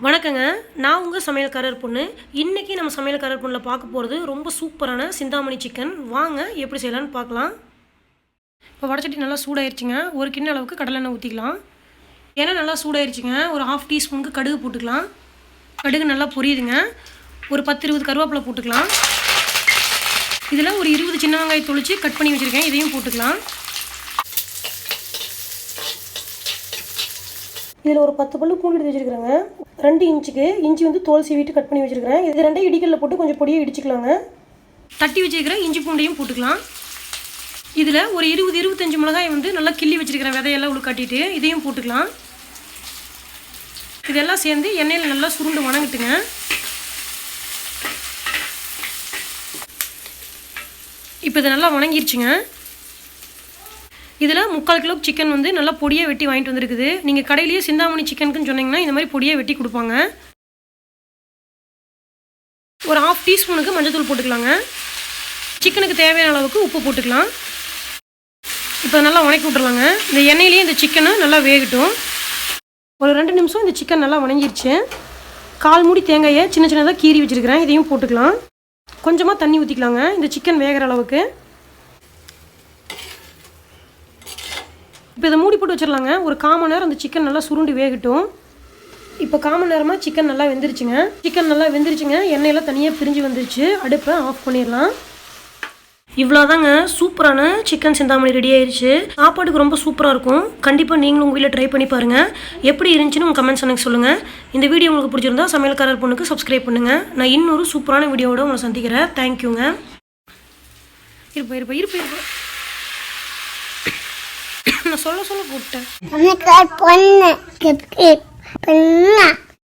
வணக்கங்க. நான் உங்கள் சமையல்காரர் பொண்ணு. இன்றைக்கி நம்ம சமையல்காரர் பொண்ணில் பார்க்க போகிறது ரொம்ப சூப்பரான சிந்தாமணி சிக்கன். வாங்க எப்படி செய்யலான்னு பார்க்கலாம். இப்போ வடச்சட்டி நல்லா சூடாயிருச்சுங்க. ஒரு கிண்ண அளவுக்கு கடலெண்ணெய் ஊற்றிக்கலாம். எண்ணெய் நல்லா சூடாயிருச்சுங்க. ஒரு 1/2 டீஸ்பூனுக்கு கடுகு போட்டுக்கலாம். கடுகு நல்லா பொரியுதுங்க. ஒரு 10-20 கருவேப்பிலை போட்டுக்கலாம். இதில் ஒரு 20 சின்ன வெங்காயம் தொளிச்சு கட் பண்ணி வச்சுருக்கேன். இதையும் போட்டுக்கலாம். இதில் ஒரு 10 பல்லு பூண்டு எடுத்து வச்சுருக்கிறேங்க. 2 இன்ச்சுக்கு இஞ்சி வந்து தோல் சீவிட்டு கட் பண்ணி வச்சுருக்கிறேன். இது 2 இடிக்கல்ல போட்டு கொஞ்சம் பொடியாக இடிச்சிக்கலாங்க. தட்டி வச்சுருக்கிற இஞ்சி பூண்டையும் போட்டுக்கலாம். இதில் ஒரு 20-25 மிளகாய் வந்து நல்லா கிள்ளி வச்சுருக்கிறேன். விதையெல்லாம் உழுக்காட்டிட்டு இதையும் போட்டுக்கலாம். இதெல்லாம் சேர்ந்து எண்ணெயில் நல்லா சுருண்டு வணங்கிட்டுங்க. இப்போ இது நல்லா வணங்கிருச்சுங்க. இதில் 3/4 கிலோ சிக்கன் வந்து நல்லா பொடியாக வெட்டி வாங்கிட்டு வந்துருக்குது. நீங்கள் கடையிலேயே சிந்தாமணி சிக்கனுக்குன்னு சொன்னீங்கன்னா இந்த மாதிரி பொடியாக வெட்டி கொடுப்பாங்க. ஒரு 1/2 டீஸ்பூனுக்கு மஞ்சள் போட்டுக்கலாங்க. சிக்கனுக்கு தேவையான அளவுக்கு உப்பு போட்டுக்கலாம். இப்போ நல்லா வணக்கி விட்டுறலாங்க. இந்த எண்ணெயிலேயே இந்த சிக்கனை நல்லா வேகட்டும். ஒரு 2 நிமிஷம் இந்த சிக்கன் நல்லா வணங்கிருச்சு. 1/4 மூடி தேங்காயை சின்ன சின்னதாக கீறி வச்சுருக்கிறேன். இதையும் போட்டுக்கலாம். கொஞ்சமாக தண்ணி ஊற்றிக்கலாங்க இந்த சிக்கன் வேகிற அளவுக்கு. இப்போ இதை மூடி போட்டு வச்சிடலாங்க. ஒரு 1/4 மணி நேரம் அந்த சிக்கன் நல்லா சுருண்டு வேகட்டும். இப்போ 1/4 மணி நேரமாக சிக்கன் நல்லா வெந்துருச்சுங்க. எண்ணெயெல்லாம் தனியாக பிரிஞ்சு வந்துருச்சு. அடுப்பை ஆஃப் பண்ணிடலாம். இவ்வளோதாங்க, சூப்பரான சிக்கன் சிந்தாமணி ரெடி ஆயிடுச்சு. சாப்பாட்டுக்கு ரொம்ப சூப்பராக இருக்கும். கண்டிப்பாக நீங்களும் உங்கள் வீட்டில் ட்ரை பண்ணி பாருங்கள். எப்படி இருந்துச்சுன்னு உங்கள் கமெண்ட்ஸ் எனக்கு சொல்லுங்கள். இந்த வீடியோ உங்களுக்கு பிடிச்சிருந்தா சமையல்காரர் பொண்ணுக்கு சப்ஸ்கிரைப் பண்ணுங்கள். நான் இன்னொரு சூப்பரான வீடியோவோட உங்களை சந்திக்கிறேன். தேங்க்யூங்க. இருப்பா நான் சொல்ல போட்டேன்.